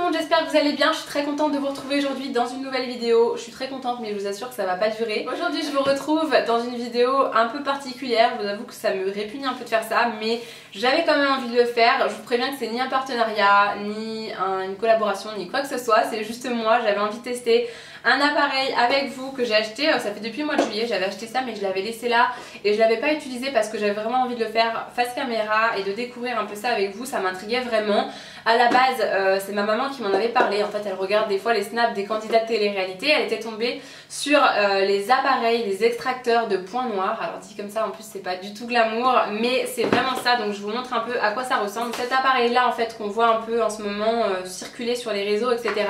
monde, j'espère que vous allez bien. Je suis très contente de vous retrouver aujourd'hui dans une nouvelle vidéo. Je suis très contente mais je vous assure que ça va pas durer. Aujourd'hui je vous retrouve dans une vidéo un peu particulière. Je vous avoue que ça me répugne un peu de faire ça, mais j'avais quand même envie de le faire. Je vous préviens que c'est ni un partenariat, ni une collaboration, ni quoi que ce soit. C'est juste moi, j'avais envie de tester un appareil avec vous que j'ai acheté, ça fait depuis le mois de juillet, j'avais acheté ça mais je l'avais laissé là et je l'avais pas utilisé parce que j'avais vraiment envie de le faire face caméra et de découvrir un peu ça avec vous, ça m'intriguait vraiment. À la base c'est ma maman qui m'en avait parlé, en fait elle regarde des fois les snaps des candidats de télé-réalité, elle était tombée sur les appareils, les extracteurs de points noirs, alors dit comme ça en plus c'est pas du tout glamour mais c'est vraiment ça, donc je vous montre un peu à quoi ça ressemble. Cet appareil là en fait qu'on voit un peu en ce moment circuler sur les réseaux etc.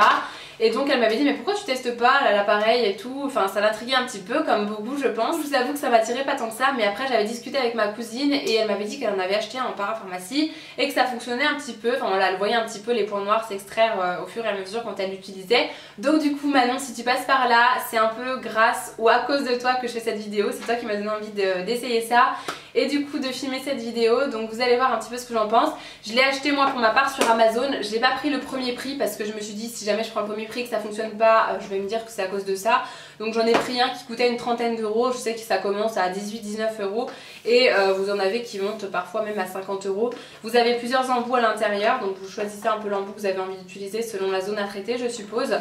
Et donc elle m'avait dit mais pourquoi tu testes pas l'appareil et tout, enfin ça l'intriguait un petit peu comme beaucoup je pense. Je vous avoue que ça m'attirait pas tant que ça, mais après j'avais discuté avec ma cousine et elle m'avait dit qu'elle en avait acheté un en parapharmacie et que ça fonctionnait un petit peu, enfin voilà elle voyait un petit peu les points noirs s'extraire au fur et à mesure quand elle l'utilisait. Donc du coup Manon, si tu passes par là c'est un peu grâce ou à cause de toi que je fais cette vidéo, c'est toi qui m'as donné envie d'essayer ça et du coup de filmer cette vidéo, donc vous allez voir un petit peu ce que j'en pense. Je l'ai acheté moi pour ma part sur Amazon, je n'ai pas pris le premier prix parce que je me suis dit si jamais je prends le premier prix que ça fonctionne pas, je vais me dire que c'est à cause de ça. Donc j'en ai pris un qui coûtait une trentaine d'euros, je sais que ça commence à 18-19 euros et vous en avez qui montent parfois même à 50 euros. Vous avez plusieurs embouts à l'intérieur, donc vous choisissez un peu l'embout que vous avez envie d'utiliser selon la zone à traiter je suppose.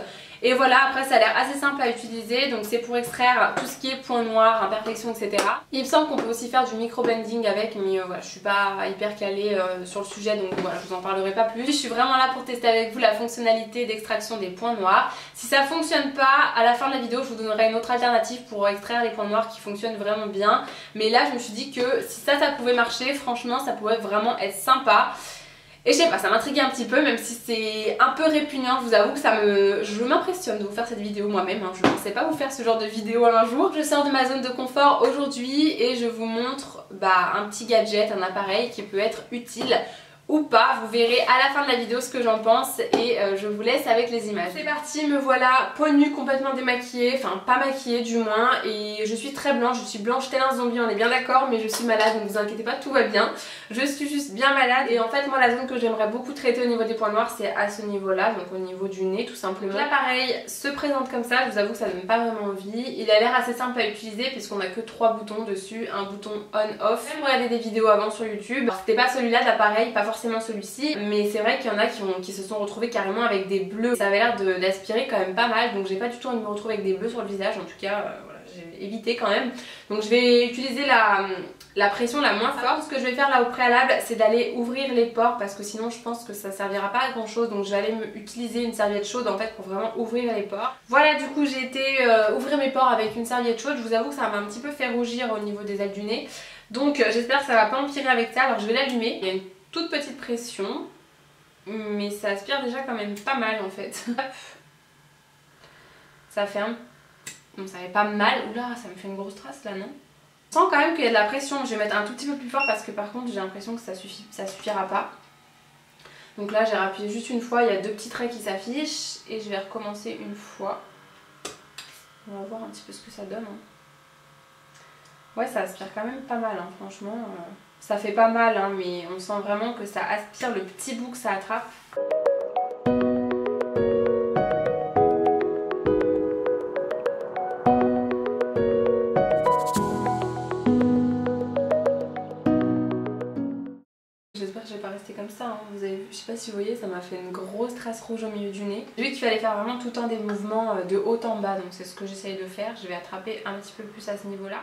Et voilà, après ça a l'air assez simple à utiliser, donc c'est pour extraire tout ce qui est points noirs, imperfections etc. Il me semble qu'on peut aussi faire du micro-blending avec, mais voilà, je suis pas hyper calée sur le sujet donc voilà, je vous en parlerai pas plus. Je suis vraiment là pour tester avec vous la fonctionnalité d'extraction des points noirs. Si ça fonctionne pas, à la fin de la vidéo je vous donnerai une autre alternative pour extraire les points noirs qui fonctionnent vraiment bien. Mais là je me suis dit que si ça pouvait marcher, franchement ça pourrait vraiment être sympa. Et je sais pas, ça m'intriguait un petit peu, même si c'est un peu répugnant, je vous avoue que je m'impressionne de vous faire cette vidéo moi-même, hein. Je ne pensais pas vous faire ce genre de vidéo un jour. Je sors de ma zone de confort aujourd'hui et je vous montre un petit gadget, un appareil qui peut être utile ou pas, vous verrez à la fin de la vidéo ce que j'en pense et je vous laisse avec les images. C'est parti, me voilà peau nue, complètement démaquillée, enfin pas maquillée du moins, et je suis très blanche, je suis blanche tel un zombie, on est bien d'accord, mais je suis malade donc vous inquiétez pas, tout va bien. Je suis juste bien malade et en fait moi la zone que j'aimerais beaucoup traiter au niveau des points noirs c'est à ce niveau là, donc au niveau du nez tout simplement. L'appareil se présente comme ça, je vous avoue que ça donne pas vraiment envie, il a l'air assez simple à utiliser puisqu'on a que 3 boutons dessus, un bouton on-off. J'ai même regardé des vidéos avant sur YouTube, c'était pas celui-là d'appareil, pas forcément celui-ci, mais c'est vrai qu'il y en a qui se sont retrouvés carrément avec des bleus. Ça avait l'air d'aspirer quand même pas mal, donc j'ai pas du tout envie de me retrouver avec des bleus sur le visage, en tout cas voilà, j'ai évité quand même. Donc je vais utiliser la pression la moins forte. Ce que je vais faire là au préalable c'est d'aller ouvrir les pores parce que sinon je pense que ça servira pas à grand chose, donc je vais aller utiliser une serviette chaude en fait pour vraiment ouvrir les pores. Voilà, du coup j'ai été ouvrir mes pores avec une serviette chaude, je vous avoue que ça m'a un petit peu fait rougir au niveau des ailes du nez, donc j'espère que ça va pas empirer avec ça. Alors je vais l'allumer, il y a une toute petite pression mais ça aspire déjà quand même pas mal en fait. Ça ferme. Bon, ça fait pas mal. Oula, ça me fait une grosse trace là, non? Je sens quand même qu'il y a de la pression. Je vais mettre un tout petit peu plus fort parce que par contre j'ai l'impression que ça suffira pas. Donc là j'ai rappuyé juste une fois, il y a 2 petits traits qui s'affichent et je vais recommencer une fois. On va voir un petit peu ce que ça donne. Ouais, ça aspire quand même pas mal, hein, franchement. Ça fait pas mal, hein, mais on sent vraiment que ça aspire le petit bout que ça attrape. J'espère que je vais pas rester comme ça, hein. Vous avez vu, je sais pas si vous voyez, ça m'a fait une grosse trace rouge au milieu du nez. J'ai vu qu'il fallait faire vraiment tout le temps des mouvements de haut en bas, donc c'est ce que j'essaye de faire. Je vais attraper un petit peu plus à ce niveau-là.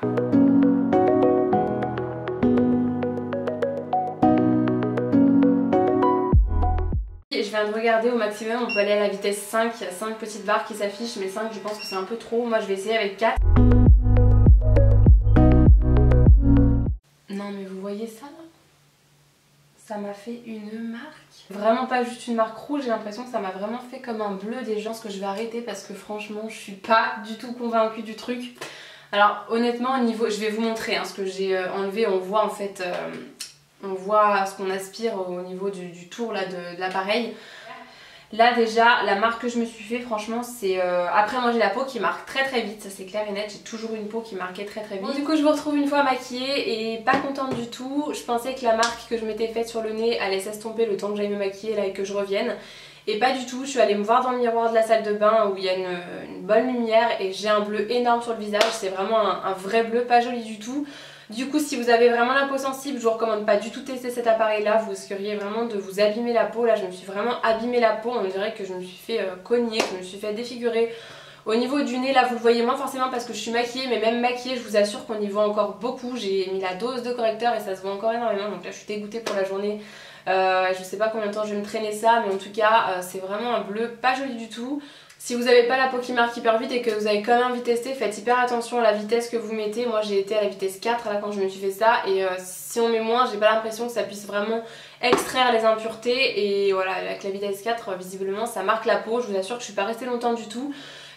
Je viens de regarder au maximum, on peut aller à la vitesse 5, il y a 5 petites barres qui s'affichent, mais 5 je pense que c'est un peu trop, moi je vais essayer avec 4. Non mais vous voyez ça là? Ça m'a fait une marque, vraiment pas juste une marque rouge, j'ai l'impression que ça m'a vraiment fait comme un bleu des gens, ce que je vais arrêter parce que franchement je suis pas du tout convaincue du truc. Alors honnêtement au niveau, je vais vous montrer hein, ce que j'ai enlevé, on voit en fait... on voit ce qu'on aspire au niveau du tour là de l'appareil. Là déjà la marque que je me suis fait franchement c'est... Après moi j'ai la peau qui marque très très vite, ça c'est clair et net, j'ai toujours une peau qui marquait très très vite. Bon, du coup je vous retrouve une fois maquillée et pas contente du tout. Je pensais que la marque que je m'étais faite sur le nez allait s'estomper le temps que j'aille me maquiller là et que je revienne. et pas du tout. Je suis allée me voir dans le miroir de la salle de bain où il y a une bonne lumière et j'ai un bleu énorme sur le visage, c'est vraiment un vrai bleu, pas joli du tout. Du coup, si vous avez vraiment la peau sensible, je vous recommande pas du tout tester cet appareil là, vous risqueriez vraiment de vous abîmer la peau. Là je me suis vraiment abîmé la peau, on dirait que je me suis fait cogner, que je me suis fait défigurer. Au niveau du nez là vous le voyez moins forcément parce que je suis maquillée, mais même maquillée je vous assure qu'on y voit encore beaucoup. J'ai mis la dose de correcteur et ça se voit encore énormément, donc là je suis dégoûtée pour la journée. Je sais pas combien de temps je vais me traîner ça, mais en tout cas c'est vraiment un bleu pas joli du tout. Si vous n'avez pas la peau qui marque hyper vite et que vous avez quand même envie de tester, faites hyper attention à la vitesse que vous mettez. Moi j'ai été à la vitesse 4 là quand je me suis fait ça, et si on met moins, j'ai pas l'impression que ça puisse vraiment extraire les impuretés. Et voilà, avec la vitesse 4 visiblement ça marque la peau. Je vous assure que je suis pas restée longtemps du tout.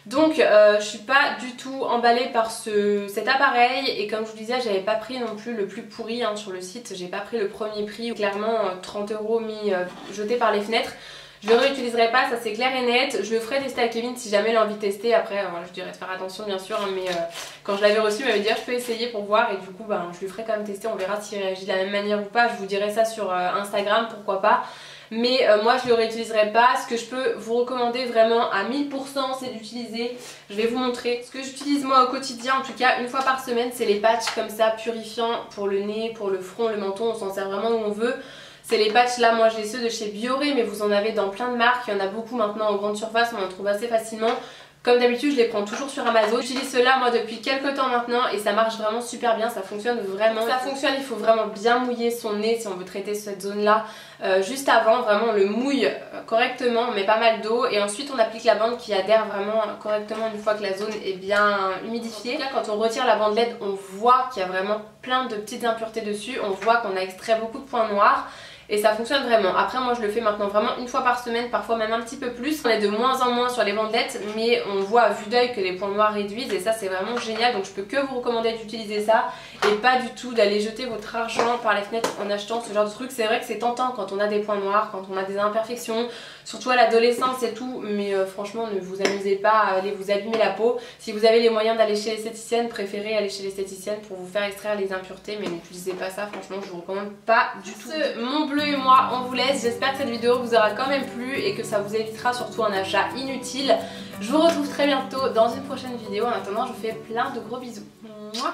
Donc je suis pas du tout emballée par cet appareil, et comme je vous disais j'avais pas pris non plus le plus pourri sur le site, j'ai pas pris le premier prix, clairement 30 € mis jetés par les fenêtres. Je le réutiliserai pas, ça c'est clair et net. Je le ferai tester à Kevin si jamais il a envie de tester. Après voilà, je dirais de faire attention bien sûr, mais quand je l'avais reçu il m'avait dit je peux essayer pour voir, et du coup je lui ferai quand même tester, on verra s'il réagit de la même manière ou pas. Je vous dirai ça sur Instagram, pourquoi pas. Mais moi je le réutiliserai pas. Ce que je peux vous recommander vraiment à 1000% c'est d'utiliser, je vais vous montrer ce que j'utilise moi au quotidien, en tout cas une fois par semaine, c'est les patchs comme ça purifiants pour le nez, pour le front, le menton, on s'en sert vraiment où on veut. C'est les patchs là, moi j'ai ceux de chez Bioré, mais vous en avez dans plein de marques, il y en a beaucoup maintenant en grande surface, on en trouve assez facilement. Comme d'habitude je les prends toujours sur Amazon. J'utilise ceux-là moi depuis quelques temps maintenant et ça marche vraiment super bien, ça fonctionne vraiment. Ça fonctionne, il faut vraiment bien mouiller son nez si on veut traiter cette zone là. Juste avant, vraiment on le mouille correctement, on met pas mal d'eau et ensuite on applique la bande qui adhère vraiment correctement une fois que la zone est bien humidifiée. Là quand on retire la bande LED, on voit qu'il y a vraiment plein de petites impuretés dessus, on voit qu'on a extrait beaucoup de points noirs. Et ça fonctionne vraiment. Après moi je le fais maintenant vraiment une fois par semaine, parfois même un petit peu plus. On est de moins en moins sur les bandelettes, mais on voit à vue d'œil que les points noirs réduisent et ça c'est vraiment génial. Donc je peux que vous recommander d'utiliser ça et pas du tout d'aller jeter votre argent par les fenêtres en achetant ce genre de truc. C'est vrai que c'est tentant quand on a des points noirs, quand on a des imperfections, surtout à l'adolescence et tout, mais franchement ne vous amusez pas à aller vous abîmer la peau. Si vous avez les moyens d'aller chez l'esthéticienne, préférez aller chez l'esthéticienne pour vous faire extraire les impuretés, mais n'utilisez pas ça, franchement je vous recommande pas du tout. Mon bleu et moi on vous laisse, j'espère que cette vidéo vous aura quand même plu et que ça vous évitera surtout un achat inutile. Je vous retrouve très bientôt dans une prochaine vidéo, en attendant je vous fais plein de gros bisous. Mouah.